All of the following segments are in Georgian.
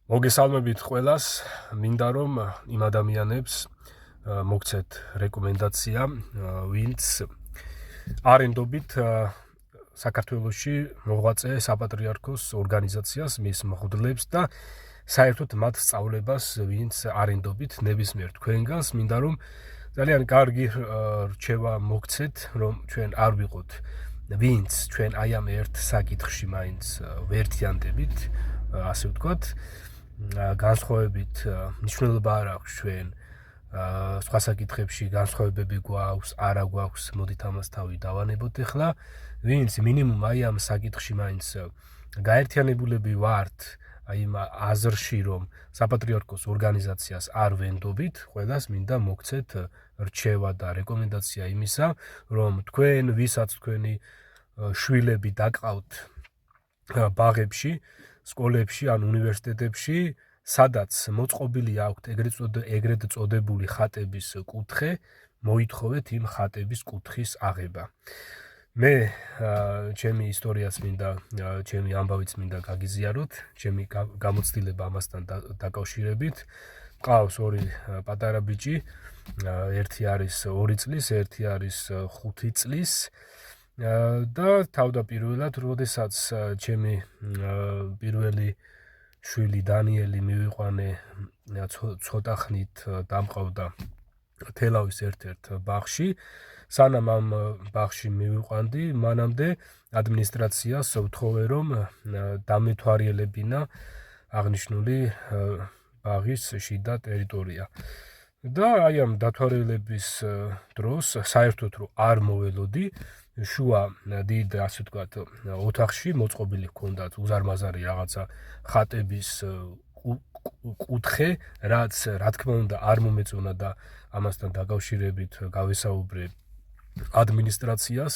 მოგესალმებით ყველას, მინდა რომ იმ ადამიანებს მოგცეთ რეკომენდაცია, ვინც არენდობით საქართველოში მოღვაწე საპატრიარქოს ორგანიზაციას, მის მღვდლებს და საერთოდ მათ სწავლებას, ვინც არენდობით ნებისმიერ თქვენგანს, მინდა რომ ძალიან კარგი რჩევა მოგცეთ, რომ ჩვენ არ ვიყოთ ვინც ჩვენ აი ამ ერთ საკითხში მაინც ვერთიანდებით, ასე ვთქვათ, განსხვავებით მნიშვნელობა არ აქვს ჩვენ სხვა საკითხებში განსხვავებები გვაქვს, არა გვაქვს, მოდით ამას თავი დავანებოთ ახლა, ვინც მინიმუმ აი ამ საკითხში მაინც გაერთიანებულები ვართ, აი იმ აზრში, რომ საპატრიარქოს ორგანიზაციას არ ვენდობით, ყველას მინდა მოგცეთ რჩევა და რეკომენდაცია იმისა, რომ თქვენ, ვისაც თქვენი შვილები დაკავთ ბაღებში, სკოლებში ან უნივერსიტეტებში, სადაც მოწყობილი აქვთ ეგრეთ წოდებული ხატების კუთხე, მოითხოვეთ იმ ხატების კუთხის აღება. მე ჩემი ისტორიაც მინდა, ჩემი ამბავიც მინდა გაგიზიაროთ, ჩემი გამოცდილება ამასთან დაკავშირებით. მყავს ორი პატარა ბიჭი, ერთი არის 2 წლის, ერთი არის 5 წლის. და თავდაპირველად, როდესაც ჩემი პირველი შვილი დანიელი მივიყვანე ცოტა ხნით დამყავდა თელავის ერთ-ერთ ბაღში. სანამ ამ ბაღში მივიყვანდი, მანამდე ადმინისტრაციას ვთხოვე, რომ დამეთვალიერებინა აღნიშნული ბაღის შიდა ტერიტორია. და აი ამ დათვალიერების დროს საერთოდ რომ არ მოველოდი, შუა დიდ, ასე ვთქვათ, ოთახში მოწყობილი ჰქონდათ უზარმაზარი რაღაცა ხატების კუთხე, რაც რა თქმა უნდა არ მომეწონა და ამასთან დაკავშირებით გავესაუბრე ადმინისტრაციას.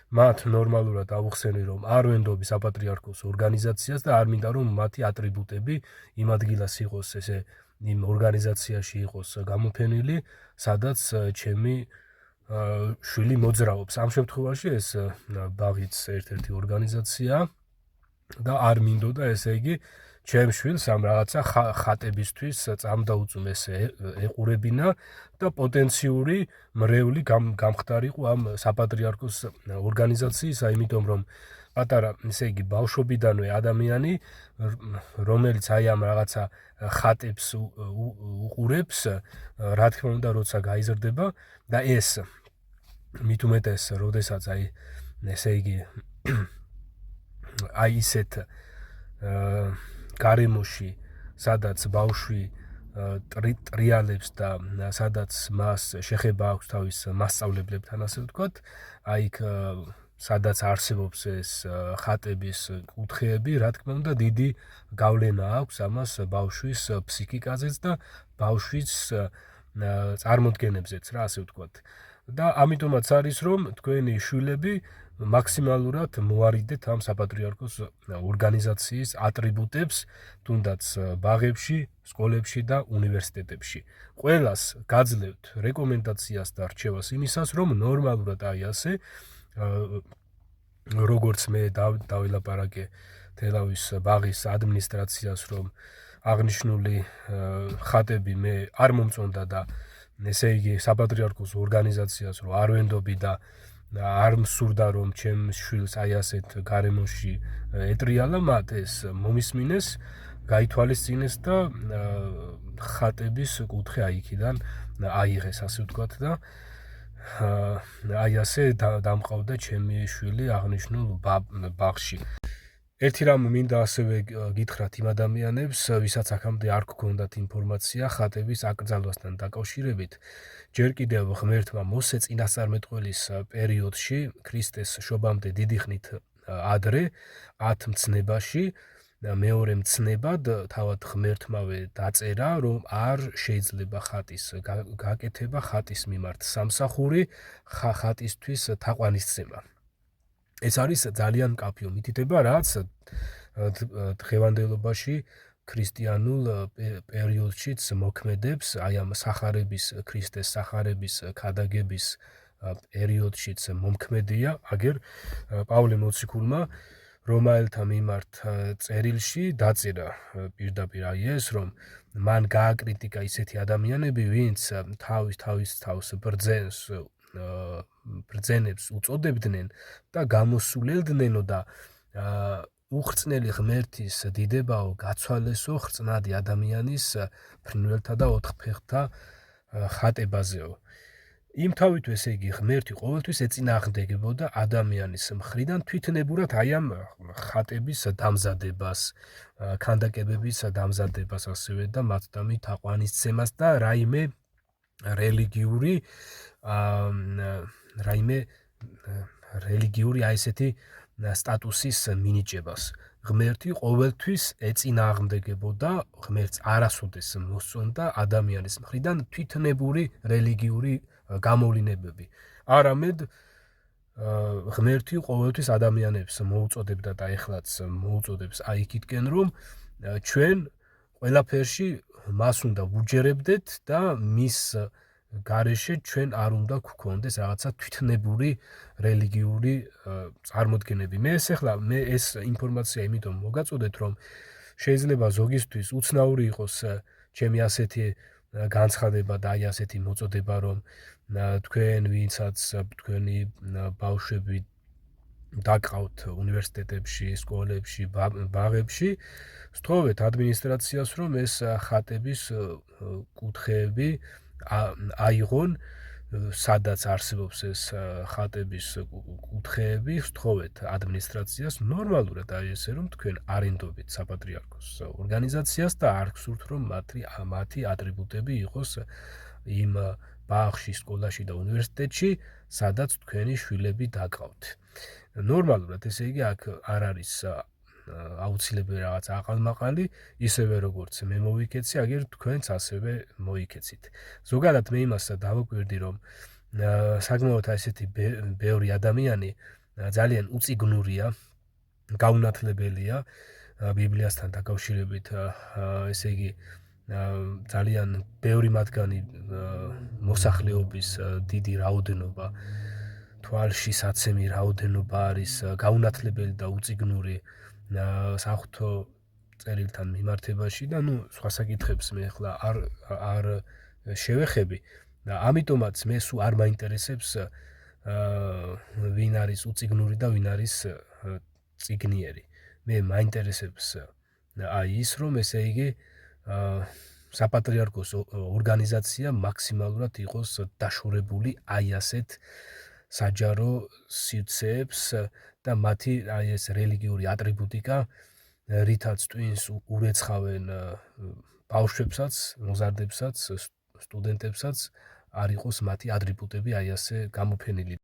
მათ ნორმალურად ავუხსენე, რომ არ ვენდობი საპატრიარქოს ორგანიზაციას და არ მინდა რომ მათი ატრიბუტები იმ ადგილას იყოს, ესე იმ ორგანიზაციაში იყოს გამოფენილი, სადაც ჩემი შვილი მოძრაობს. ამ შემთხვევაში ეს ბაღიც ერთ-ერთი ორგანიზაცია და არ მინდოდა, ესე იგი, ჩემ შვილს ამ რაღაცა ხატებისთვის წამდაუწმეს ეყურებინა და პოტენციური მრევლი გამხდარიყო ამ საპატრიარქოს ორგანიზაციის, იმიტომ რომ პატარა, ესე იგი, ბავშვობიდანვე ადამიანი, რომელიც აი ამ რაღაცა ხატებს უყურებს, რა თქმა უნდა, როცა გაიზრდება და ეს მით უმეტეს, როდესაც აი, ესე იგი, აი ისეთ გარემოში, სადაც ბავშვი ტრიალებს და სადაც მას შეხება აქვს თავის მასწავლებლებთან, ასე ვთქვათ, აი იქ სადაც არსებობს ეს ხატების კუთხეები, რა თქმა უნდა, დიდი გავლენა აქვს ამას ბავშვის ფსიქიკაზეც და ბავშვის წარმოდგენებზეც, რა ასე ვთქვათ. და ამიტომაც არის, რომ თქვენი შვილები მაქსიმალურად მოარიდეთ ამ საპატრიარქოს ორგანიზაციის ატრიბუტებს, თუნდაც ბაღებში, სკოლებში და უნივერსიტეტებში. ყველას გაძლევთ რეკომენდაციას და რჩევას იმისას, რომ ნორმალურად აი ასე, როგორც მე დავილაპარაკე თელავის ბაღის ადმინისტრაციას, რომ აღნიშნული ხატები მე არ მომწონდა და ესე იგი საპატრიარქოს ორგანიზაციას რომ არ ვენდობი და არ მსურდა რომ ჩემ შვილს აი ასეთ გარემოში ეტრიალა, მათ ეს მომისმინეს, გაითვალისწინეს და ხატების კუთხე აი იქიდან აიღეს, ასე ვთქვათ და აი ასე დამყავდა ჩემი შვილი აღნიშნულ ბაღში. ერთი რამ მინდა ასევე გითხრათ იმ ადამიანებს, ვისაც აქამდე არ გქონდათ ინფორმაცია ხატების აკრძალვასთან დაკავშირებით. ჯერ კიდევ ღმერთმა მოსე წინასწარმეტყველის პერიოდში, ქრისტეს შობამდე დიდი ხნით ადრე, 10 მცნებაში, მეორე მცნებად თავად ღმერთმავე დაწერა, რომ არ შეიძლება ხატის გაკეთება, ხატის მიმართ სამსახური, ხატისთვის თაყვანისცემა. ეს არის ძალიან მკაფიო მითითება, რაც დღევანდელობაში ქრისტიანულ პერიოდშიც მოქმედებს, აი ამ სახარების, ქრისტეს სახარების ქადაგების პერიოდშიც მომქმედია, აგერ პავლე მოციქულმა რომაელთა მიმართ წერილში დაწერა პირდაპირ აი ეს, რომ მან გააკრიტიკა ისეთი ადამიანები, ვინც თავის თავს ბრძენებს უწოდებდნენ და გამოსულელდნენო და უხრწნელი ღმერთის დიდებაო გაცვალესო ხრწნადი ადამიანის ფრინველთა და ოთხფეხთა ხატებაზეო. იმთავით ესე იგი ღმერთი ყოველთვის ეწინააღმდეგებოდა ადამიანის მხრიდან თვითნებურად აი ამ ხატების დამზადებას, ქანდაკებების დამზადებას ასევე და მათდამი თაყვანისცემას და რაიმე რელიგიური აი ესეთი სტატუსის მინიჭებას. ღმერთი ყოველთვის ეწინააღმდეგებოდა, ღმერთს არასოდეს მოსწონდა ადამიანის მხრიდან თვითნებური რელიგიური გამოვლინებები. არამედ ღმერთი ყოველთვის ადამიანებს მოუწოდებდა და ეხლაც მოუწოდებს აი იქითკენ, რომ ჩვენ ყველაფერში მას უნდა ვუჯერებდეთ და მის გარეშე ჩვენ არ უნდა გვქონდეს რაღაცა თვითნებური რელიგიური წარმოდგენები. მე ეს ინფორმაცია იმიტომ მოგაწოდეთ, რომ შეიძლება ზოგისთვის უცნაური იყოს ჩემი ასეთი განცხადება და აი ასეთი მოწოდება, რომ თქვენ ვინცაც თქვენი ბავშვები დაგყავთ უნივერსიტეტებში, სკოლებში, ბაღებში, სთხოვეთ ადმინისტრაციას, რომ ეს ხატების კუთხეები აიღონ, სადაც არსებობს ეს ხატების კუთხეები, სთხოვეთ ადმინისტრაციას ნორმალურად აი ესე, რომ თქვენ არენდობით საპატრიარქოს ორგანიზაციას და არ გსურთ, რომ მათი ატრიბუტები იყოს იმ ბაღში, სკოლაში და უნივერსიტეტში, სადაც თქვენი შვილები დაგყავთ. ნორმალურად, ესე იგი, აქ არ არის აუცილებელი რაღაც აყალმაყალი, ისევე როგორც მე მოვიქეცი, აგერ თქვენც ასევე მოიქეცით. ზოგადად მე იმას დავაკვირდი, რომ საკმაოდ ესეთი ბევრი ადამიანი ძალიან უწიგნურია, გაუნათლებელია ბიბლიასთან დაკავშირებით, ესე იგი, ძალიან ბევრი მათგანი მოსახლეობის დიდი რაოდენობა, თვალშისაცემი რაოდენობა არის გაუნათლებელი და უწიგნური საღვთო წერილთან მიმართებაში და სხვა საკითხებს მე ახლა არ შევეხები და ამიტომაც მე სულ არ მაინტერესებს ვინ არის უწიგნური და ვინ არის წიგნიერი. მე მაინტერესებს აი ის, რომ ესე იგი საპატრიარქოს ორგანიზაცია მაქსიმალურად იყოს დაშორებული აი ასეთ საჯარო სივრცეებს და მათი აი ეს რელიგიური ატრიბუტიკა, რითაც ტვინს ურეცხავენ ბავშვებსაც, მოზარდებსაც, სტუდენტებსაც, არ იყოს მათი ატრიბუტები აი ასე გამოფენილი.